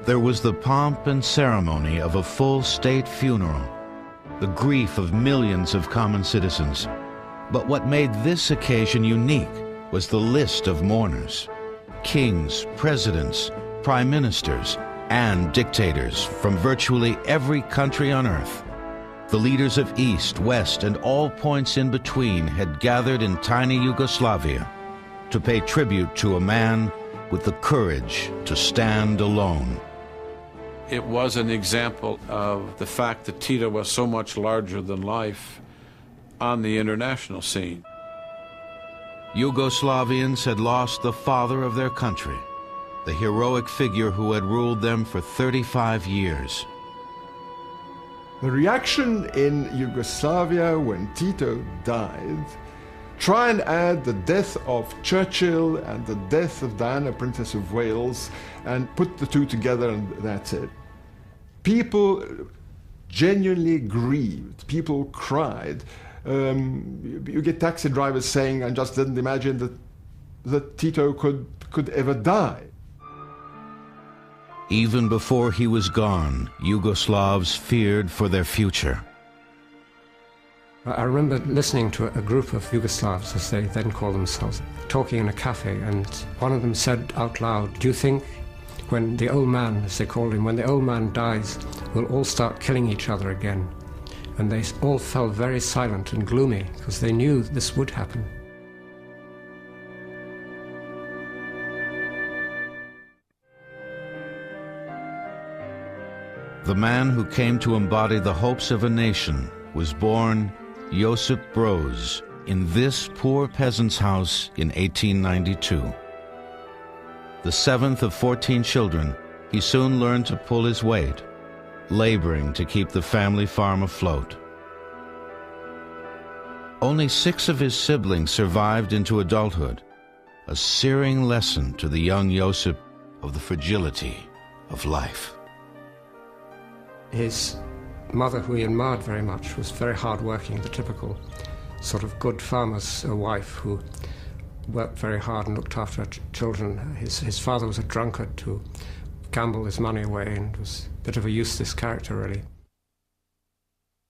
There was the pomp and ceremony of a full state funeral, the grief of millions of common citizens. But what made this occasion unique was the list of mourners: kings, presidents, prime ministers, and dictators from virtually every country on earth. The leaders of East, West, and all points in between had gathered in tiny Yugoslavia to pay tribute to a man with the courage to stand alone. It was an example of the fact that Tito was so much larger than life on the international scene. Yugoslavians had lost the father of their country, the heroic figure who had ruled them for 35 years. The reaction in Yugoslavia when Tito died, try and add the death of Churchill and the death of Diana, Princess of Wales, and put the two together and that's it. People genuinely grieved, people cried. You get taxi drivers saying, I just didn't imagine that Tito could ever die. Even before he was gone, Yugoslavs feared for their future. I remember listening to a group of Yugoslavs, as they then called themselves, talking in a cafe, and one of them said out loud, "Do you think when the old man, as they called him, when the old man dies, we'll all start killing each other again?" And they all felt very silent and gloomy, because they knew this would happen. The man who came to embody the hopes of a nation was born Josip Broz in this poor peasant's house in 1892. The seventh of 14 children, he soon learned to pull his weight, laboring to keep the family farm afloat. Only 6 of his siblings survived into adulthood, a searing lesson to the young Josip of the fragility of life. His mother, who he admired very much, was very hard-working, the typical sort of good farmer's wife who worked very hard and looked after her children. His father was a drunkard who gambled his money away and was a bit of a useless character, really.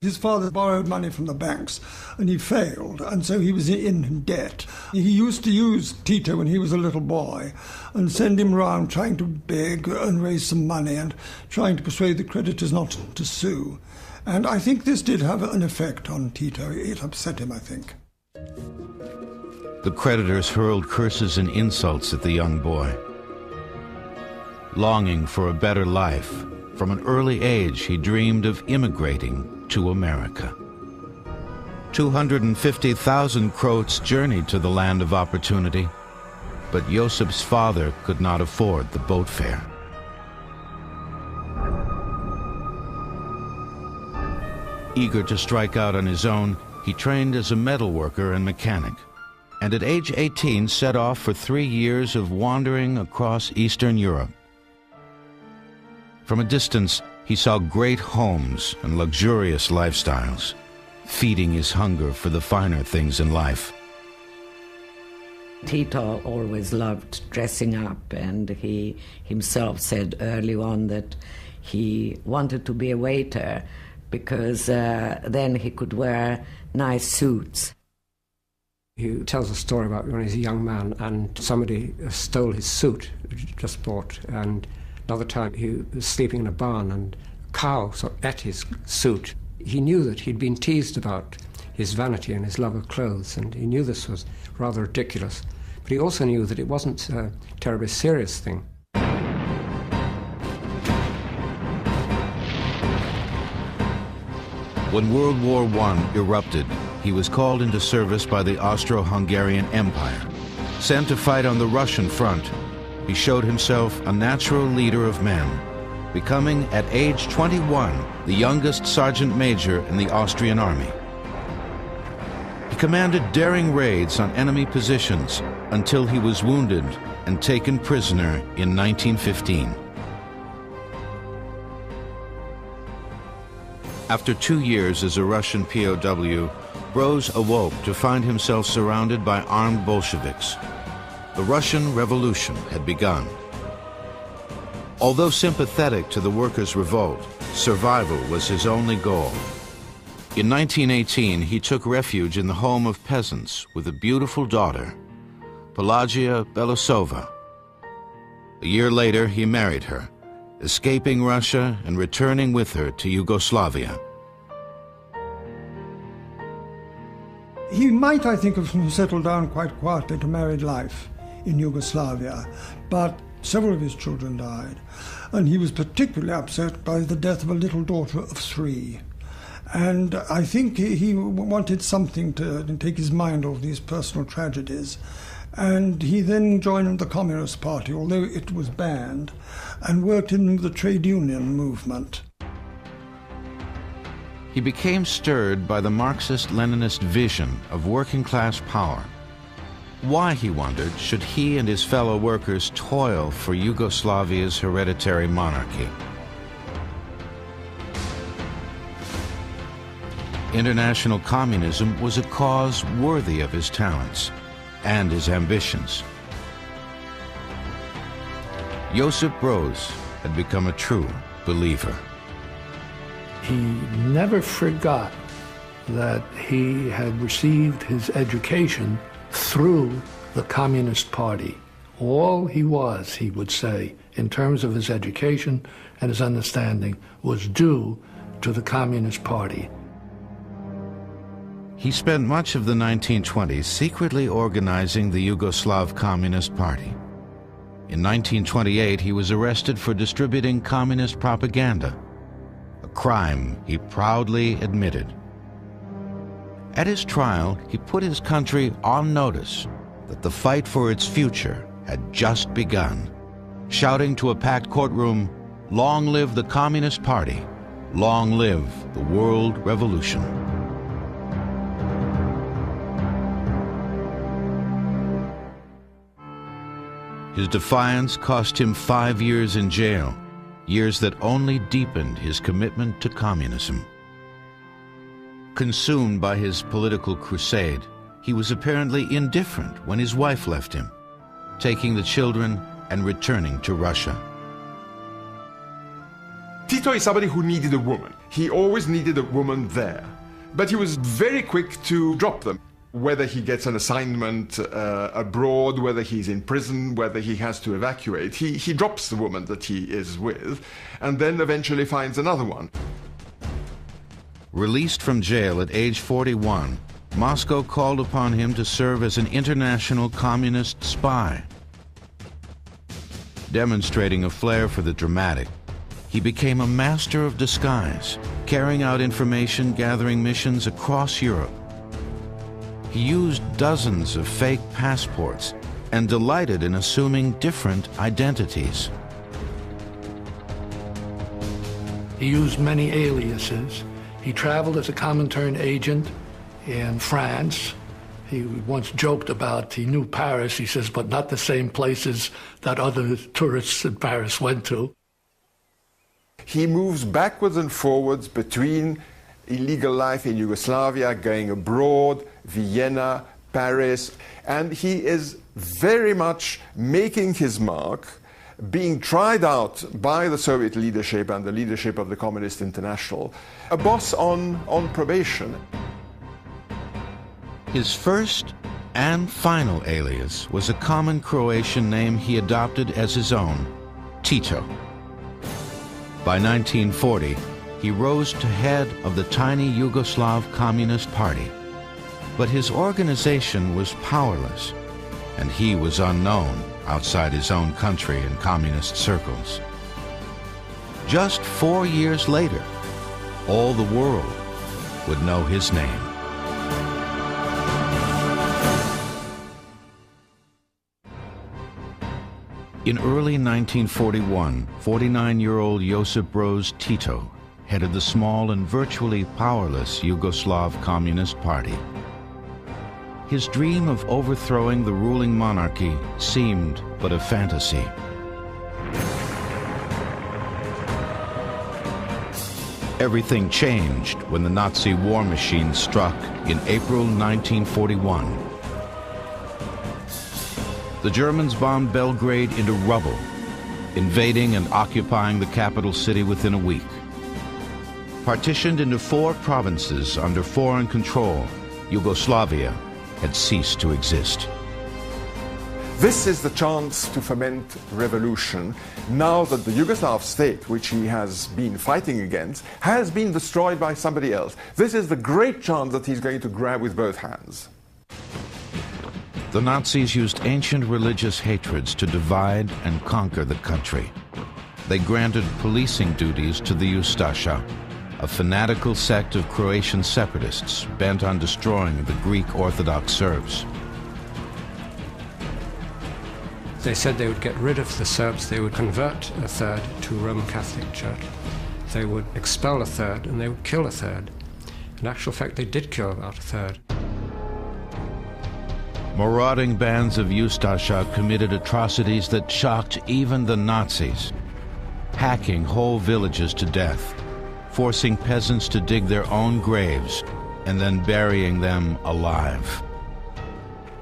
His father borrowed money from the banks, and he failed, and so he was in debt. He used to use Tito when he was a little boy and send him around trying to beg and raise some money and trying to persuade the creditors not to sue. And I think this did have an effect on Tito. It upset him, I think. The creditors hurled curses and insults at the young boy. Longing for a better life, from an early age he dreamed of immigrating to America. 250,000 Croats journeyed to the land of opportunity, but Josip's father could not afford the boat fare. Eager to strike out on his own, he trained as a metal worker and mechanic, and at age 18 set off for 3 years of wandering across Eastern Europe. From a distance, he saw great homes and luxurious lifestyles, feeding his hunger for the finer things in life. Tito always loved dressing up, and he himself said early on that he wanted to be a waiter because then he could wear nice suits. He tells a story about when he was a young man and somebody stole his suit, which he just bought, and another time he was sleeping in a barn and a cow sort of ate his suit. He knew that he'd been teased about his vanity and his love of clothes, and he knew this was rather ridiculous. But he also knew that it wasn't a terribly serious thing. When World War I erupted, he was called into service by the Austro-Hungarian Empire. Sent to fight on the Russian front, he showed himself a natural leader of men, becoming at age 21 the youngest sergeant major in the Austrian army. He commanded daring raids on enemy positions until he was wounded and taken prisoner in 1915. After 2 years as a Russian POW, Broz awoke to find himself surrounded by armed Bolsheviks. The Russian Revolution had begun. Although sympathetic to the workers' revolt, survival was his only goal. In 1918, he took refuge in the home of peasants with a beautiful daughter, Pelagia Belousova. A year later, he married her, escaping Russia and returning with her to Yugoslavia. He might, I think, have settled down quite quietly to married life in Yugoslavia, but several of his children died, and he was particularly upset by the death of a little daughter of 3. And I think he wanted something to take his mind off these personal tragedies. And he then joined the Communist Party, although it was banned, and worked in the trade union movement. He became stirred by the Marxist-Leninist vision of working-class power. Why, he wondered, should he and his fellow workers toil for Yugoslavia's hereditary monarchy? International communism was a cause worthy of his talents and his ambitions. Josip Broz had become a true believer. He never forgot that he had received his education through the Communist Party. All he was, he would say, in terms of his education and his understanding, was due to the Communist Party. He spent much of the 1920s secretly organizing the Yugoslav Communist Party. In 1928, he was arrested for distributing communist propaganda, a crime he proudly admitted. At his trial, he put his country on notice that the fight for its future had just begun, shouting to a packed courtroom, "Long live the Communist Party! Long live the world revolution!" His defiance cost him 5 years in jail, years that only deepened his commitment to communism. Consumed by his political crusade, he was apparently indifferent when his wife left him, taking the children and returning to Russia. Tito is somebody who needed a woman. He always needed a woman there. But he was very quick to drop them. Whether he gets an assignment abroad, whether he's in prison, whether he has to evacuate, he drops the woman that he is with and then eventually finds another one. Released from jail at age 41, Moscow called upon him to serve as an international communist spy. Demonstrating a flair for the dramatic, he became a master of disguise, carrying out information gathering missions across Europe. He used dozens of fake passports and delighted in assuming different identities. He used many aliases. He traveled as a Comintern agent in France. He once joked about he knew Paris, he says, but not the same places that other tourists in Paris went to. He moves backwards and forwards between illegal life in Yugoslavia, going abroad, Vienna, Paris, and he is very much making his mark, being tried out by the Soviet leadership and the leadership of the Communist International, a boss on probation. His first and final alias was a common Croatian name he adopted as his own, Tito. By 1940, he rose to head of the tiny Yugoslav Communist Party. But his organization was powerless, and he was unknown outside his own country in communist circles. Just 4 years later, all the world would know his name. In early 1941, 49-year-old Josip Broz Tito headed the small and virtually powerless Yugoslav Communist Party. His dream of overthrowing the ruling monarchy seemed but a fantasy. Everything changed when the Nazi war machine struck in April 1941. The Germans bombed Belgrade into rubble, invading and occupying the capital city within a week. Partitioned into 4 provinces under foreign control, Yugoslavia had ceased to exist. This is the chance to foment revolution now that the Yugoslav state, which he has been fighting against, has been destroyed by somebody else. This is the great chance that he's going to grab with both hands. The Nazis used ancient religious hatreds to divide and conquer the country. They granted policing duties to the Ustasha, a fanatical sect of Croatian separatists bent on destroying the Greek Orthodox Serbs. They said they would get rid of the Serbs, they would convert a third to Roman Catholic Church. They would expel a third and they would kill a third. In actual fact, they did kill about a third. Marauding bands of Ustasha committed atrocities that shocked even the Nazis, hacking whole villages to death, forcing peasants to dig their own graves, and then burying them alive.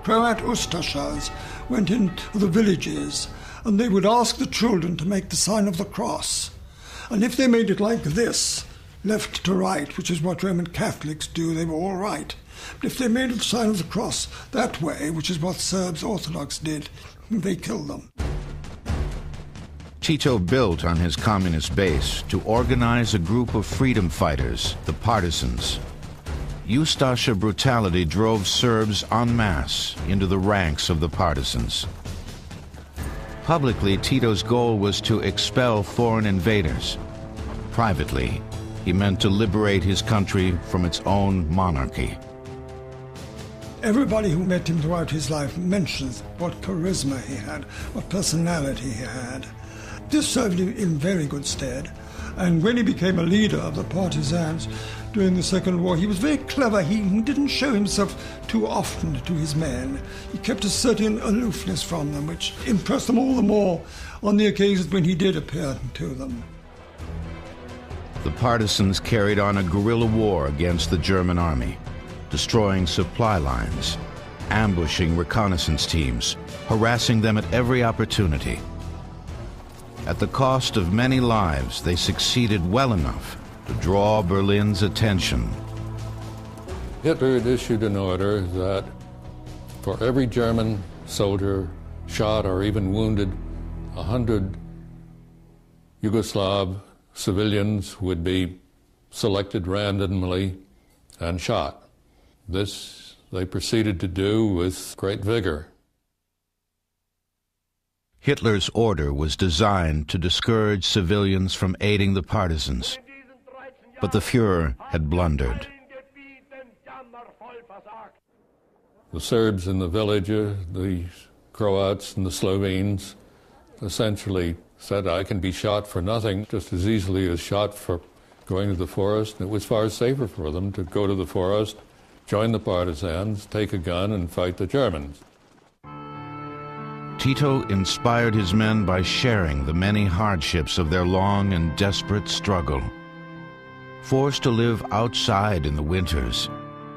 Croat Ustashas went into the villages and they would ask the children to make the sign of the cross. And if they made it like this, left to right, which is what Roman Catholics do, they were all right. But if they made the sign of the cross that way, which is what Serbs Orthodox did, they killed them. Tito built on his communist base to organize a group of freedom fighters, the Partisans. Ustasha brutality drove Serbs en masse into the ranks of the Partisans. Publicly, Tito's goal was to expel foreign invaders. Privately, he meant to liberate his country from its own monarchy. Everybody who met him throughout his life mentions what charisma he had, what personality he had. This served him in very good stead. And when he became a leader of the partisans during the Second War, he was very clever. He didn't show himself too often to his men. He kept a certain aloofness from them, which impressed them all the more on the occasions when he did appear to them. The Partisans carried on a guerrilla war against the German army, destroying supply lines, ambushing reconnaissance teams, harassing them at every opportunity. At the cost of many lives, they succeeded well enough to draw Berlin's attention. Hitler had issued an order that for every German soldier shot or even wounded, 100 Yugoslav civilians would be selected randomly and shot. This they proceeded to do with great vigor. Hitler's order was designed to discourage civilians from aiding the partisans, but the Führer had blundered. The Serbs in the villages, the Croats and the Slovenes essentially said, I can be shot for nothing just as easily as shot for going to the forest. And it was far safer for them to go to the forest, join the partisans, take a gun and fight the Germans. Tito inspired his men by sharing the many hardships of their long and desperate struggle. Forced to live outside in the winters,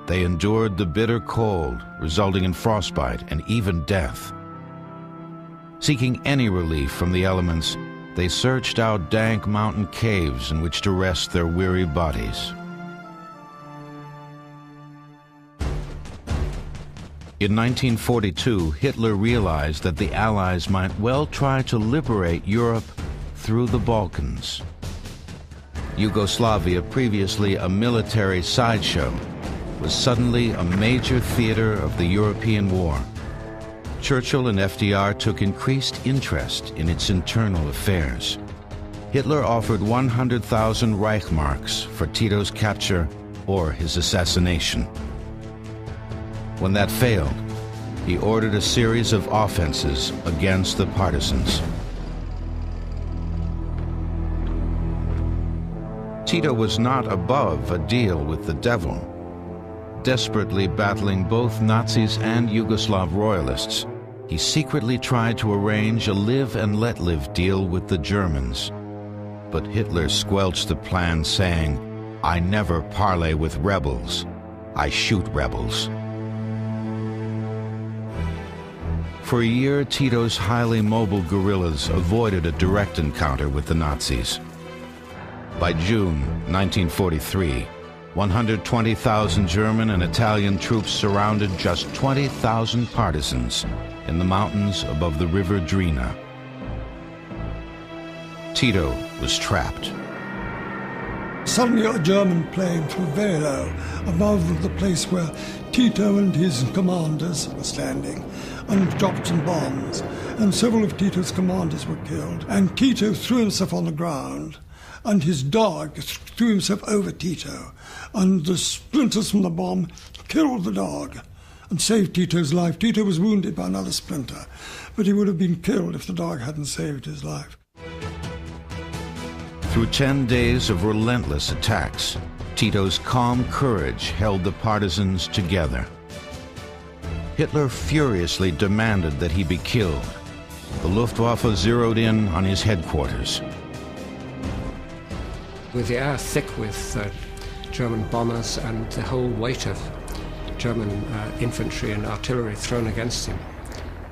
they endured the bitter cold, resulting in frostbite and even death. Seeking any relief from the elements, they searched out dank mountain caves in which to rest their weary bodies. In 1942, Hitler realized that the Allies might well try to liberate Europe through the Balkans. Yugoslavia, previously a military sideshow, was suddenly a major theater of the European war. Churchill and FDR took increased interest in its internal affairs. Hitler offered 100,000 Reichsmarks for Tito's capture or his assassination. When that failed, he ordered a series of offenses against the partisans. Tito was not above a deal with the devil. Desperately battling both Nazis and Yugoslav royalists, he secretly tried to arrange a live-and-let-live deal with the Germans. But Hitler squelched the plan, saying, "I never parley with rebels. I shoot rebels." For a year, Tito's highly mobile guerrillas avoided a direct encounter with the Nazis. By June 1943, 120,000 German and Italian troops surrounded just 20,000 partisans in the mountains above the river Drina. Tito was trapped. Suddenly a German plane flew very low above the place where Tito and his commanders were standing and dropped some bombs, and several of Tito's commanders were killed. And Tito threw himself on the ground, and his dog threw himself over Tito, and the splinters from the bomb killed the dog and saved Tito's life. Tito was wounded by another splinter, but he would have been killed if the dog hadn't saved his life. Through 10 days of relentless attacks, Tito's calm courage held the partisans together. Hitler furiously demanded that he be killed. The Luftwaffe zeroed in on his headquarters. With the air thick with German bombers and the whole weight of German infantry and artillery thrown against him,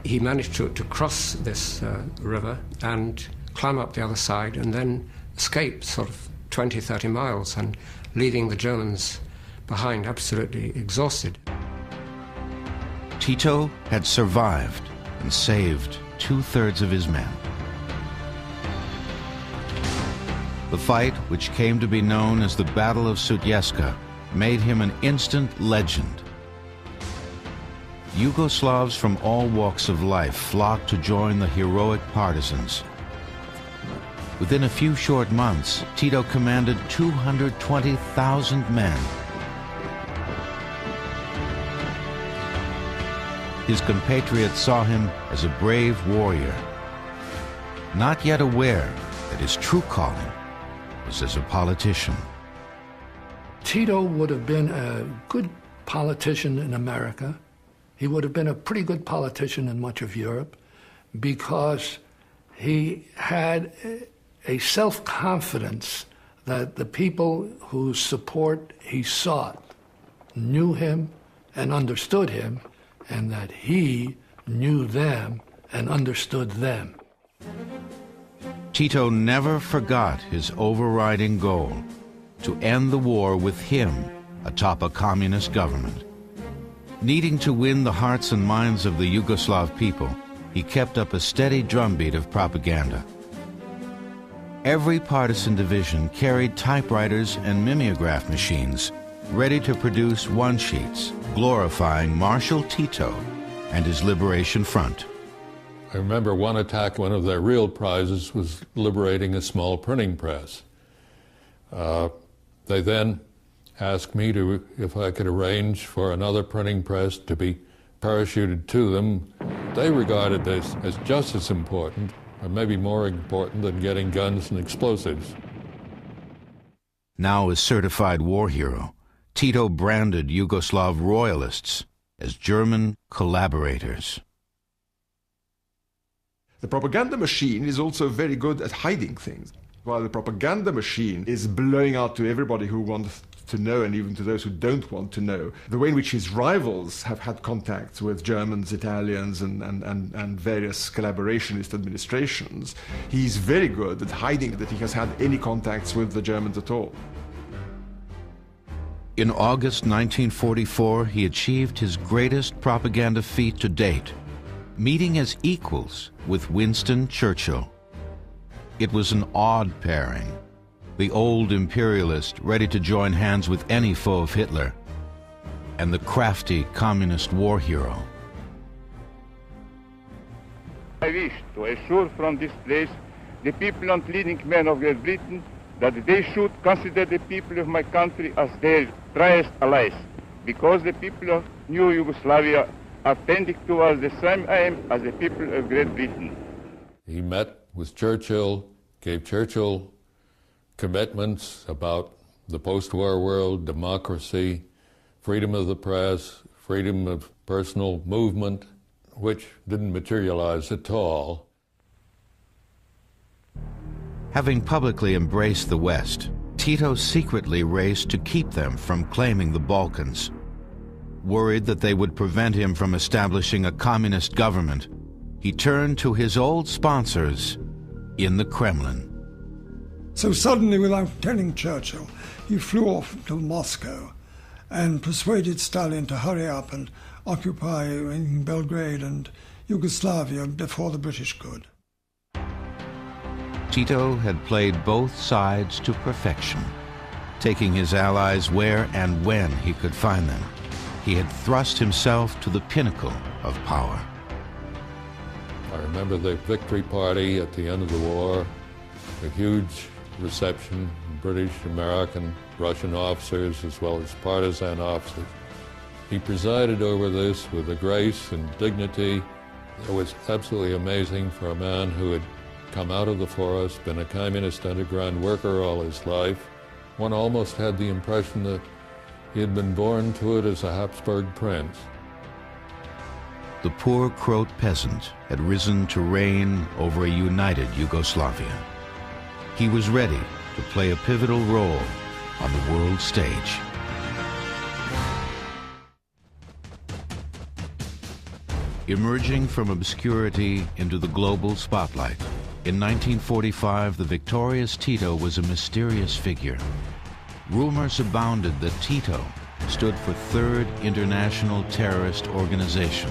he managed to cross this river and climb up the other side and then escape sort of 20, 30 miles and leaving the Germans behind absolutely exhausted. Tito had survived and saved 2/3 of his men. The fight, which came to be known as the Battle of Sutjeska, made him an instant legend. Yugoslavs from all walks of life flocked to join the heroic partisans. Within a few short months, Tito commanded 220,000 men. His compatriots saw him as a brave warrior, not yet aware that his true calling was as a politician. Tito would have been a good politician in America. He would have been a pretty good politician in much of Europe because he had a self-confidence that the people whose support he sought knew him and understood him, and that he knew them and understood them. Tito never forgot his overriding goal, to end the war with him atop a communist government. Needing to win the hearts and minds of the Yugoslav people, he kept up a steady drumbeat of propaganda. Every partisan division carried typewriters and mimeograph machines ready to produce one-sheets glorifying Marshal Tito and his Liberation Front. I remember one attack, one of their real prizes was liberating a small printing press. They then asked me if I could arrange for another printing press to be parachuted to them. They regarded this as just as important, or maybe more important, than getting guns and explosives. Now a certified war hero, Tito branded Yugoslav royalists as German collaborators. The propaganda machine is also very good at hiding things. While the propaganda machine is blowing out to everybody who wants to know, and even to those who don't want to know, the way in which his rivals have had contacts with Germans, Italians, and various collaborationist administrations, he's very good at hiding that he has had any contacts with the Germans at all. In August 1944, he achieved his greatest propaganda feat to date, meeting as equals with Winston Churchill. It was an odd pairing. The old imperialist ready to join hands with any foe of Hitler, and the crafty communist war hero. I wish to assure from this place the people and leading men of Great Britain that they should consider the people of my country as their truest allies, because the people of New Yugoslavia are tending towards the same aim as the people of Great Britain. He met with Churchill, gave Churchill commitments about the post-war world, democracy, freedom of the press, freedom of personal movement, which didn't materialize at all. Having publicly embraced the West, Tito secretly raced to keep them from claiming the Balkans. Worried that they would prevent him from establishing a communist government, he turned to his old sponsors in the Kremlin. So suddenly, without telling Churchill, he flew off to Moscow and persuaded Stalin to hurry up and occupy in Belgrade and Yugoslavia before the British could. Tito had played both sides to perfection, taking his allies where and when he could find them. He had thrust himself to the pinnacle of power. I remember the victory party at the end of the war, a huge reception, British, American, Russian officers, as well as partisan officers. He presided over this with a grace and dignity that was absolutely amazing for a man who had come out of the forest, been a communist underground worker all his life. One almost had the impression that he had been born to it as a Habsburg prince. The poor Croat peasant had risen to reign over a united Yugoslavia. He was ready to play a pivotal role on the world stage. Emerging from obscurity into the global spotlight, in 1945, the victorious Tito was a mysterious figure. Rumors abounded that Tito stood for Third International Terrorist Organization,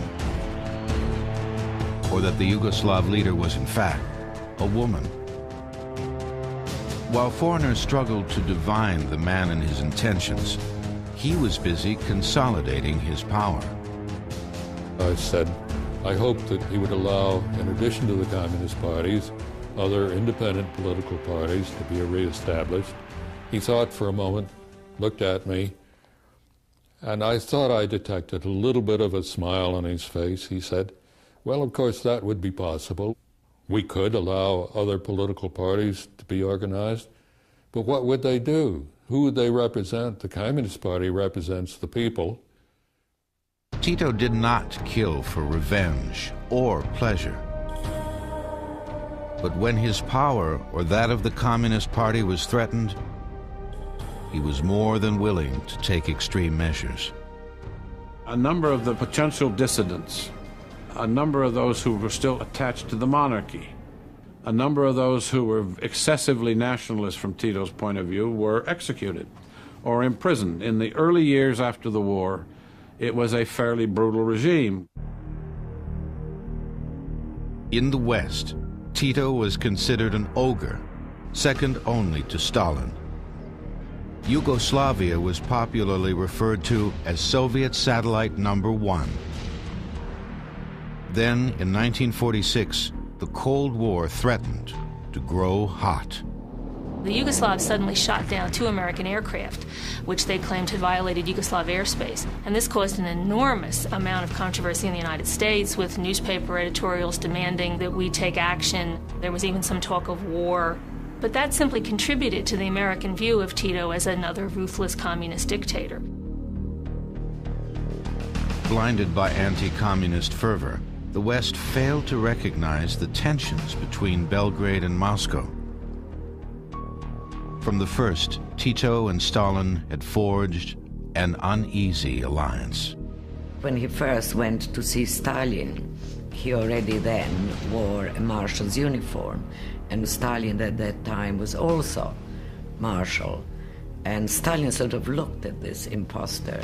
or that the Yugoslav leader was in fact a woman. While foreigners struggled to divine the man and his intentions, he was busy consolidating his power. I said, I hoped that he would allow, in addition to the communist parties, other independent political parties to be reestablished. He thought for a moment, looked at me, and I thought I detected a little bit of a smile on his face. He said, well, of course, that would be possible. We could allow other political parties to be organized, but what would they do? Who would they represent? The Communist Party represents the people. Tito did not kill for revenge or pleasure. But when his power or that of the Communist Party was threatened, he was more than willing to take extreme measures. A number of the potential dissidents, a number of those who were still attached to the monarchy, a number of those who were excessively nationalist from Tito's point of view were executed or imprisoned. In the early years after the war, it was a fairly brutal regime. In the West, Tito was considered an ogre, second only to Stalin. Yugoslavia was popularly referred to as Soviet Satellite Number 1. Then, in 1946, the Cold War threatened to grow hot. The Yugoslavs suddenly shot down 2 American aircraft, which they claimed had violated Yugoslav airspace. And this caused an enormous amount of controversy in the United States, with newspaper editorials demanding that we take action. There was even some talk of war. But that simply contributed to the American view of Tito as another ruthless communist dictator. Blinded by anti-communist fervor, the West failed to recognize the tensions between Belgrade and Moscow. From the first, Tito and Stalin had forged an uneasy alliance. When he first went to see Stalin, he already then wore a marshal's uniform, and Stalin at that time was also marshal. And Stalin sort of looked at this imposter.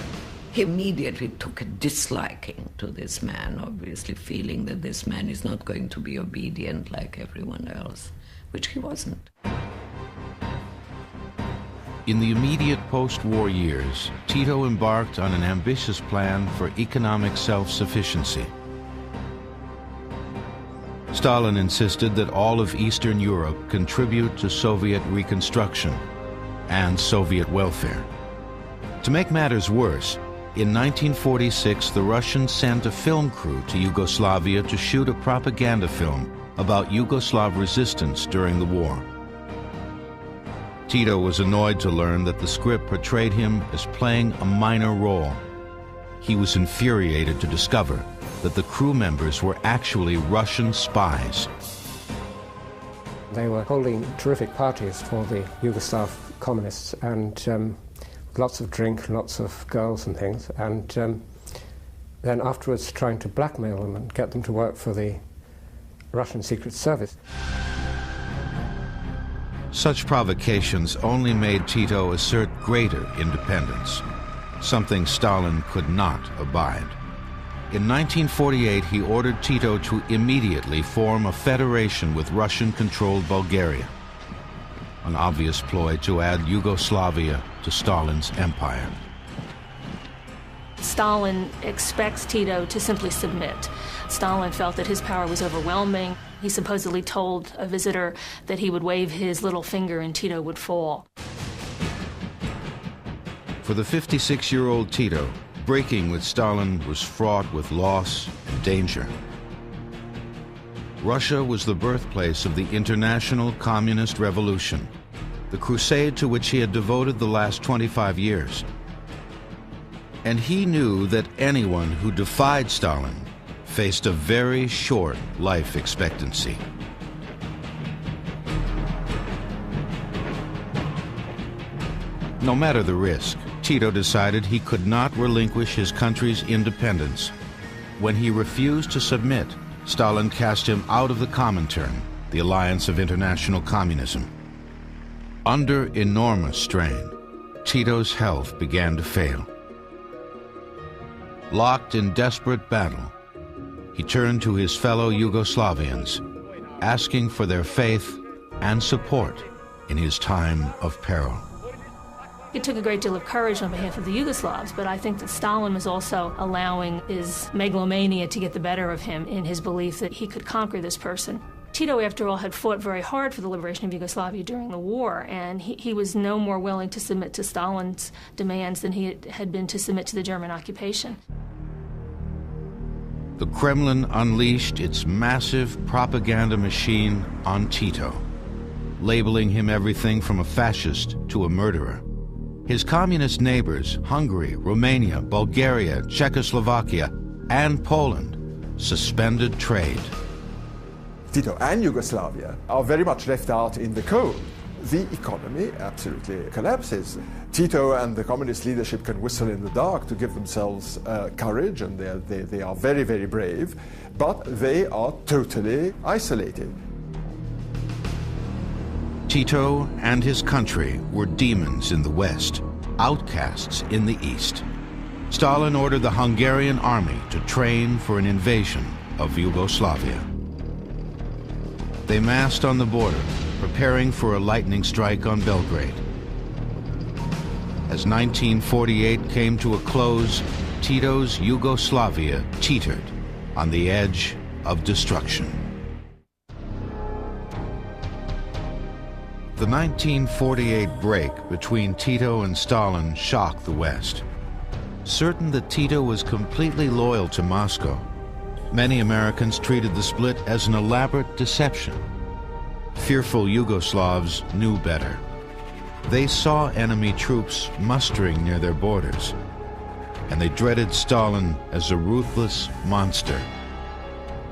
He immediately took a disliking to this man, obviously feeling that this man is not going to be obedient like everyone else, which he wasn't. In the immediate post-war years, Tito embarked on an ambitious plan for economic self-sufficiency. Stalin insisted that all of Eastern Europe contribute to Soviet reconstruction and Soviet welfare. To make matters worse, in 1946, the Russians sent a film crew to Yugoslavia to shoot a propaganda film about Yugoslav resistance during the war. Tito was annoyed to learn that the script portrayed him as playing a minor role. He was infuriated to discover that the crew members were actually Russian spies. They were holding terrific parties for the Yugoslav communists, and lots of drink, lots of girls and things, and then afterwards trying to blackmail them and get them to work for the Russian Secret Service. Such provocations only made Tito assert greater independence, something Stalin could not abide. In 1948, he ordered Tito to immediately form a federation with Russian-controlled Bulgaria, an obvious ploy to add Yugoslavia to Stalin's empire. Stalin expects Tito to simply submit. Stalin felt that his power was overwhelming. He supposedly told a visitor that he would wave his little finger and Tito would fall. For the 56-year-old Tito, breaking with Stalin was fraught with loss and danger. Russia was the birthplace of the international communist revolution, the crusade to which he had devoted the last 25 years. And he knew that anyone who defied Stalin faced a very short life expectancy. No matter the risk, Tito decided he could not relinquish his country's independence. When he refused to submit, Stalin cast him out of the Comintern, the alliance of international communism. Under enormous strain, Tito's health began to fail. Locked in desperate battle, he turned to his fellow Yugoslavians, asking for their faith and support in his time of peril. It took a great deal of courage on behalf of the Yugoslavs, but I think that Stalin was also allowing his megalomania to get the better of him in his belief that he could conquer this person. Tito, after all, had fought very hard for the liberation of Yugoslavia during the war, and he was no more willing to submit to Stalin's demands than he had been to submit to the German occupation. The Kremlin unleashed its massive propaganda machine on Tito, labeling him everything from a fascist to a murderer. His communist neighbors, Hungary, Romania, Bulgaria, Czechoslovakia, and Poland, suspended trade. Tito and Yugoslavia are very much left out in the cold. The economy absolutely collapses. Tito and the communist leadership can whistle in the dark to give themselves courage, and they are very, very brave, but they are totally isolated. Tito and his country were demons in the West, outcasts in the East. Stalin ordered the Hungarian army to train for an invasion of Yugoslavia. They massed on the border, preparing for a lightning strike on Belgrade. As 1948 came to a close, Tito's Yugoslavia teetered on the edge of destruction. The 1948 break between Tito and Stalin shocked the West. Certain that Tito was completely loyal to Moscow, many Americans treated the split as an elaborate deception. Fearful Yugoslavs knew better. They saw enemy troops mustering near their borders, and they dreaded Stalin as a ruthless monster,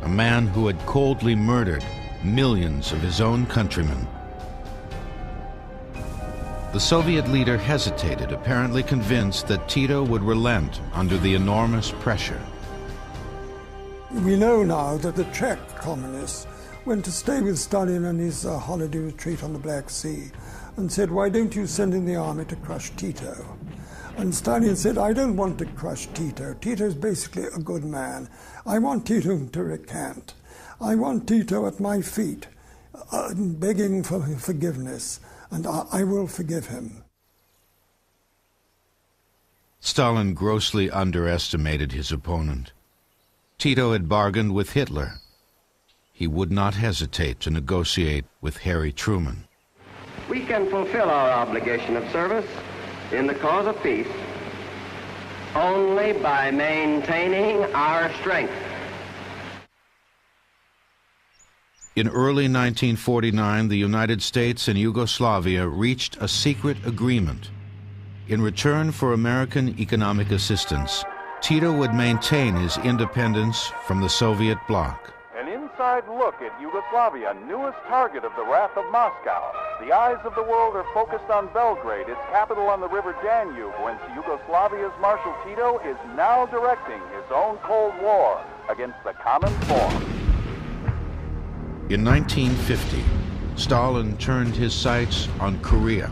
a man who had coldly murdered millions of his own countrymen. The Soviet leader hesitated, apparently convinced that Tito would relent under the enormous pressure. We know now that the Czech communists went to stay with Stalin on his holiday retreat on the Black Sea and said, "Why don't you send in the army to crush Tito?" And Stalin said, "I don't want to crush Tito. Tito's basically a good man. I want Tito to recant. I want Tito at my feet, begging for forgiveness, and I will forgive him." Stalin grossly underestimated his opponent. Tito had bargained with Hitler. He would not hesitate to negotiate with Harry Truman. We can fulfill our obligation of service in the cause of peace only by maintaining our strength. In early 1949, the United States and Yugoslavia reached a secret agreement. In return for American economic assistance, Tito would maintain his independence from the Soviet bloc. An inside look at Yugoslavia, newest target of the wrath of Moscow. The eyes of the world are focused on Belgrade, its capital on the river Danube, whence Yugoslavia's Marshal Tito is now directing his own Cold War against the common foe. In 1950, Stalin turned his sights on Korea,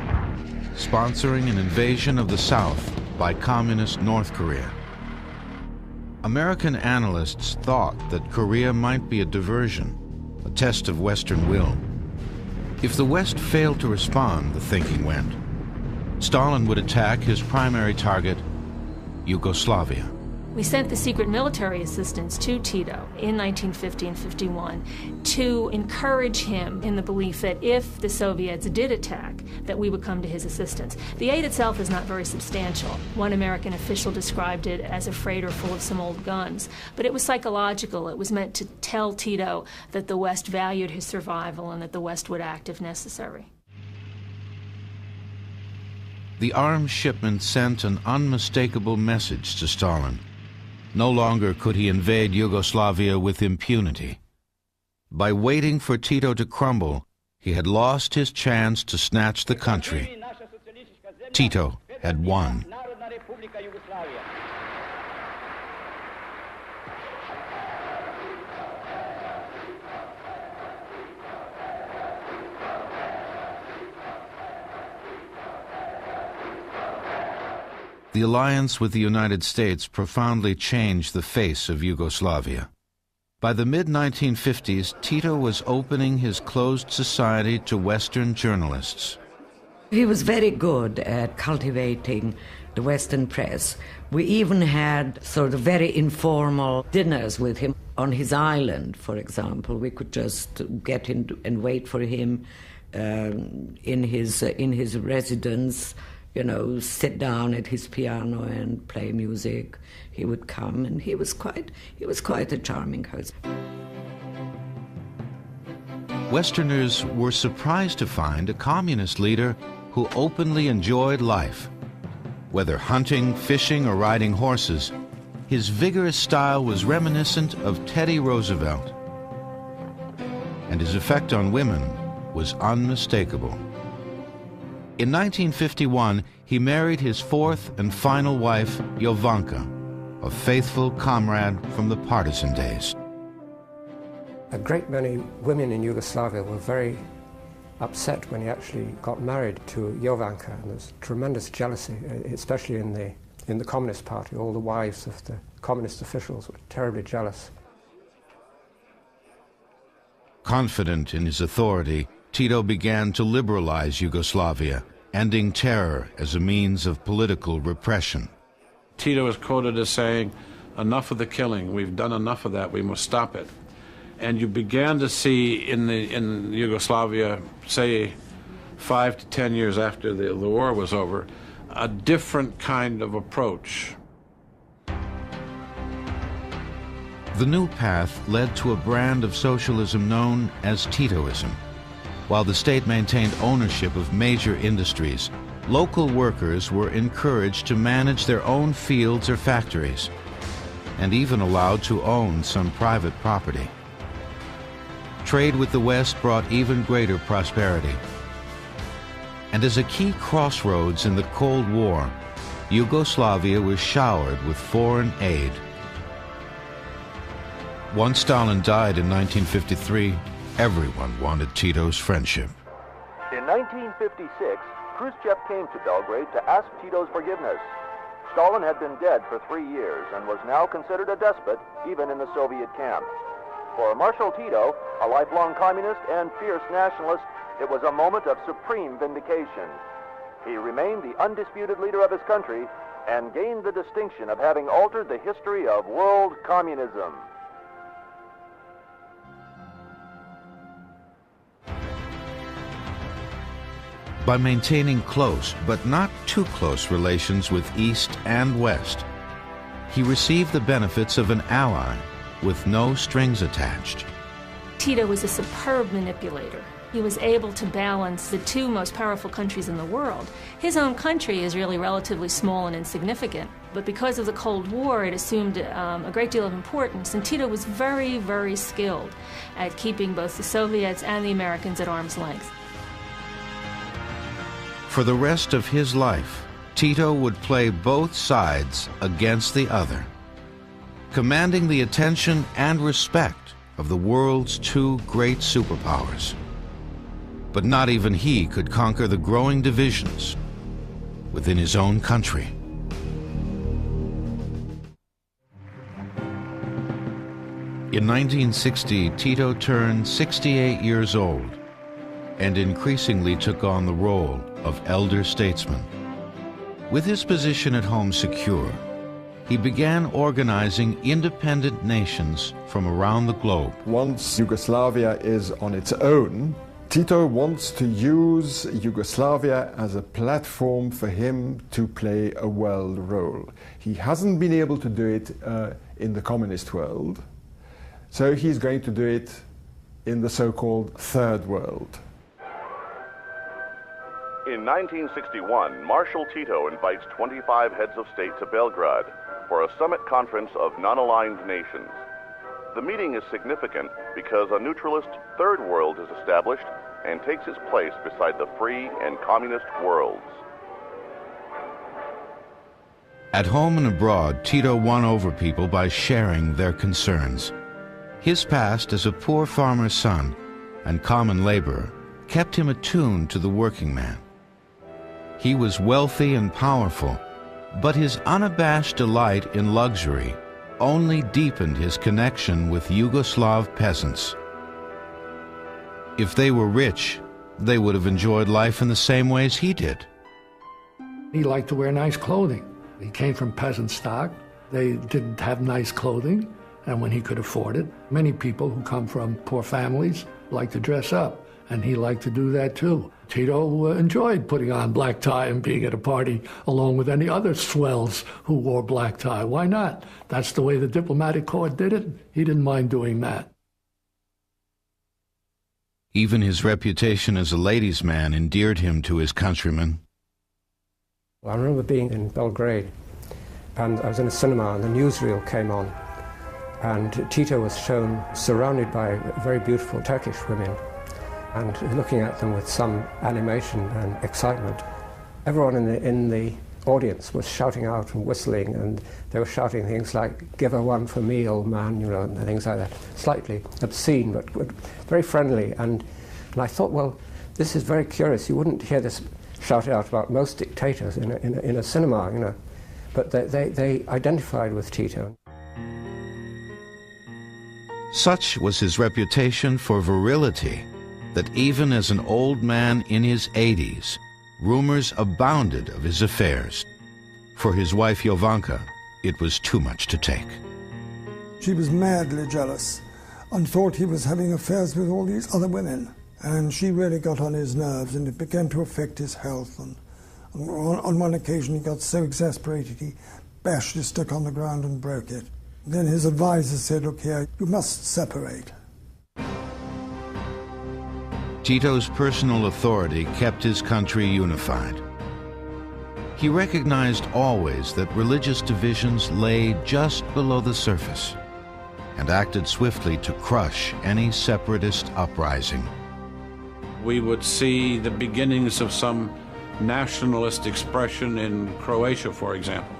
sponsoring an invasion of the South by communist North Korea. American analysts thought that Korea might be a diversion, a test of Western will. If the West failed to respond, the thinking went, Stalin would attack his primary target, Yugoslavia. We sent the secret military assistance to Tito in 1950 and 51 to encourage him in the belief that if the Soviets did attack, that we would come to his assistance. The aid itself is not very substantial. One American official described it as a freighter full of some old guns. But it was psychological. It was meant to tell Tito that the West valued his survival and that the West would act if necessary. The arms shipment sent an unmistakable message to Stalin. No longer could he invade Yugoslavia with impunity. By waiting for Tito to crumble, he had lost his chance to snatch the country. Tito had won. The alliance with the United States profoundly changed the face of Yugoslavia. By the mid-1950s, Tito was opening his closed society to Western journalists. He was very good at cultivating the Western press. We even had sort of very informal dinners with him on his island, for example. We could just get in and wait for him in his residence, you know, sit down at his piano and play music. He would come, and he was quite a charming host. Westerners were surprised to find a communist leader who openly enjoyed life. Whether hunting, fishing, or riding horses, his vigorous style was reminiscent of Teddy Roosevelt, and his effect on women was unmistakable. In 1951, he married his fourth and final wife, Jovanka, a faithful comrade from the partisan days. A great many women in Yugoslavia were very upset when he actually got married to Jovanka, and there's tremendous jealousy, especially in the Communist Party. All the wives of the communist officials were terribly jealous. Confident in his authority, Tito began to liberalize Yugoslavia, ending terror as a means of political repression. Tito is quoted as saying, "Enough of the killing, we've done enough of that, we must stop it." And you began to see in Yugoslavia, say 5 to 10 years after the war was over, a different kind of approach. The new path led to a brand of socialism known as Titoism. While the state maintained ownership of major industries, local workers were encouraged to manage their own fields or factories, and even allowed to own some private property. Trade with the West brought even greater prosperity. And as a key crossroads in the Cold War, Yugoslavia was showered with foreign aid. Once Stalin died in 1953, everyone wanted Tito's friendship. In 1956, Khrushchev came to Belgrade to ask Tito's forgiveness. Stalin had been dead for 3 years and was now considered a despot, even in the Soviet camp. For Marshal Tito, a lifelong communist and fierce nationalist, it was a moment of supreme vindication. He remained the undisputed leader of his country and gained the distinction of having altered the history of world communism. By maintaining close, but not too close relations with East and West, he received the benefits of an ally with no strings attached. Tito was a superb manipulator. He was able to balance the two most powerful countries in the world. His own country is really relatively small and insignificant, but because of the Cold War, it assumed a great deal of importance, and Tito was very, very skilled at keeping both the Soviets and the Americans at arm's length. For the rest of his life, Tito would play both sides against the other, commanding the attention and respect of the world's two great superpowers. But not even he could conquer the growing divisions within his own country. In 1960, Tito turned 68 years old and increasingly took on the role of elder statesman. With his position at home secure, he began organizing independent nations from around the globe. Once Yugoslavia is on its own, Tito wants to use Yugoslavia as a platform for him to play a world role. He hasn't been able to do it in the communist world, so he's going to do it in the so-called Third World. In 1961, Marshal Tito invites 25 heads of state to Belgrade for a summit conference of non-aligned nations. The meeting is significant because a neutralist Third World is established and takes its place beside the free and communist worlds. At home and abroad, Tito won over people by sharing their concerns. His past as a poor farmer's son and common laborer kept him attuned to the working man. He was wealthy and powerful, but his unabashed delight in luxury only deepened his connection with Yugoslav peasants. If they were rich, they would have enjoyed life in the same ways he did. He liked to wear nice clothing. He came from peasant stock. They didn't have nice clothing, and when he could afford it, many people who come from poor families like to dress up, and he liked to do that too. Tito enjoyed putting on black tie and being at a party along with any other swells who wore black tie. Why not? That's the way the diplomatic corps did it. He didn't mind doing that. Even his reputation as a ladies' man endeared him to his countrymen. I remember being in Belgrade, and I was in a cinema, and the newsreel came on, and Tito was shown surrounded by very beautiful Turkish women, and looking at them with some animation and excitement. Everyone in the audience was shouting out and whistling, and they were shouting things like, "Give her one for me, old man," you know, and things like that. Slightly obscene, but very friendly. And I thought, well, this is very curious. You wouldn't hear this shouted out about most dictators in a cinema, you know. But they identified with Tito. Such was his reputation for virility that even as an old man in his 80s, rumors abounded of his affairs. For his wife Jovanka, it was too much to take. She was madly jealous and thought he was having affairs with all these other women. And she really got on his nerves, and it began to affect his health. And on one occasion he got so exasperated he bashed his stick on the ground and broke it. Then his advisor said, "Look here, you must separate." Tito's personal authority kept his country unified. He recognized always that religious divisions lay just below the surface and acted swiftly to crush any separatist uprising. We would see the beginnings of some nationalist expression in Croatia, for example,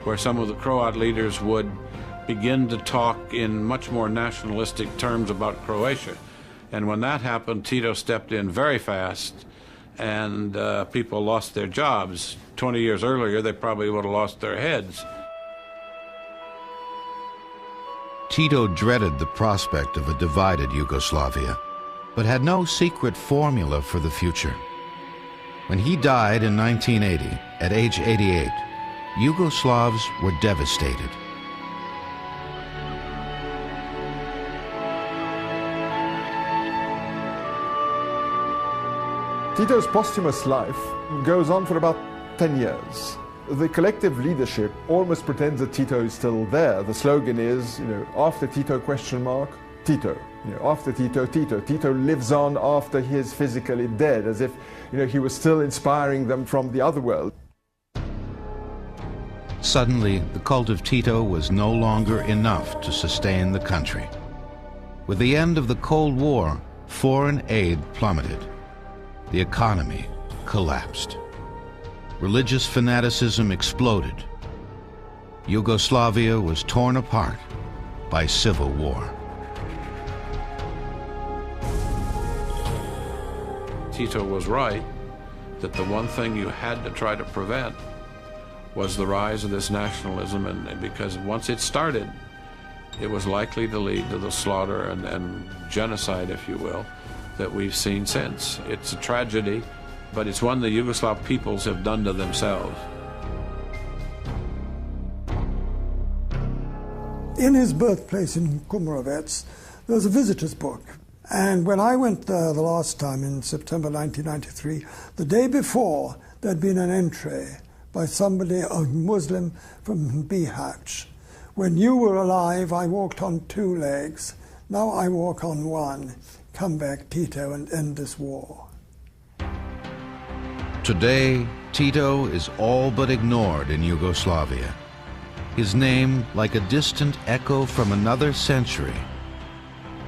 where some of the Croat leaders would begin to talk in much more nationalistic terms about Croatia. And when that happened, Tito stepped in very fast, and people lost their jobs. 20 years earlier, they probably would have lost their heads. Tito dreaded the prospect of a divided Yugoslavia, but had no secret formula for the future. When he died in 1980, at age 88, Yugoslavs were devastated. Tito's posthumous life goes on for about 10 years. The collective leadership almost pretends that Tito is still there. The slogan is, after Tito, ? Tito. After Tito, Tito. Tito lives on after he is physically dead, as if, he was still inspiring them from the other world. Suddenly, the cult of Tito was no longer enough to sustain the country. With the end of the Cold War, foreign aid plummeted. The economy collapsed. Religious fanaticism exploded. Yugoslavia was torn apart by civil war. Tito was right, that the one thing you had to try to prevent was the rise of this nationalism, and because once it started, it was likely to lead to the slaughter and genocide, if you will, that we've seen since. It's a tragedy, but it's one the Yugoslav peoples have done to themselves. In his birthplace in Kumrovec, there's a visitor's book. And when I went there the last time in September 1993, the day before, there'd been an entry by somebody, a Muslim from Bihać. When you were alive, I walked on 2 legs. Now I walk on 1. Come back, Tito, and end this war. Today, Tito is all but ignored in Yugoslavia. His name like a distant echo from another century.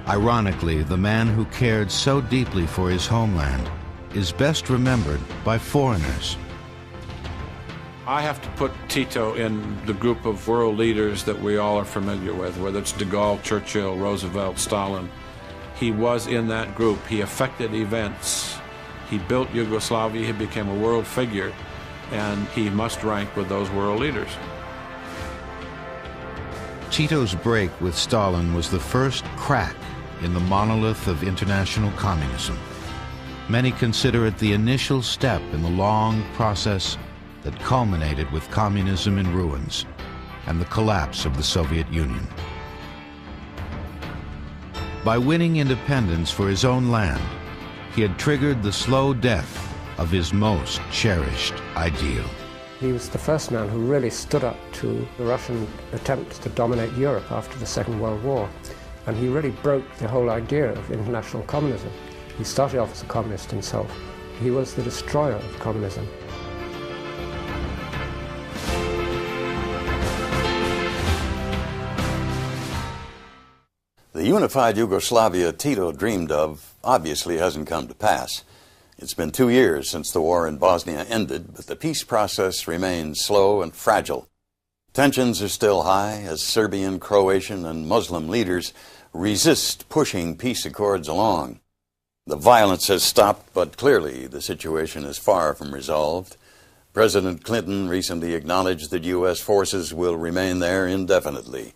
Ironically, the man who cared so deeply for his homeland is best remembered by foreigners. I have to put Tito in the group of world leaders that we all are familiar with, whether it's de Gaulle, Churchill, Roosevelt, Stalin. He was in that group. He affected events. He built Yugoslavia. He became a world figure, and he must rank with those world leaders. Tito's break with Stalin was the first crack in the monolith of international communism. Many consider it the initial step in the long process that culminated with communism in ruins and the collapse of the Soviet Union. By winning independence for his own land, he had triggered the slow death of his most cherished ideal. He was the first man who really stood up to the Russian attempts to dominate Europe after the Second World War. And he really broke the whole idea of international communism. He started off as a communist himself. He was the destroyer of communism. The unified Yugoslavia Tito dreamed of obviously hasn't come to pass. It's been 2 years since the war in Bosnia ended, but the peace process remains slow and fragile. Tensions are still high as Serbian, Croatian, and Muslim leaders resist pushing peace accords along. The violence has stopped, but clearly the situation is far from resolved. President Clinton recently acknowledged that U.S. forces will remain there indefinitely.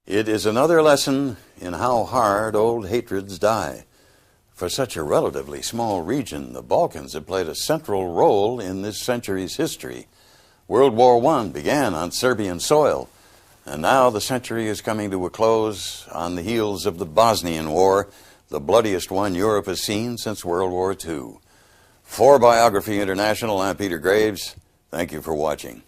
It is another lesson in how hard old hatreds die. For such a relatively small region, the Balkans have played a central role in this century's history. World War I began on Serbian soil, and now the century is coming to a close on the heels of the Bosnian War, the bloodiest one Europe has seen since World War II. For Biography International, I'm Peter Graves. Thank you for watching.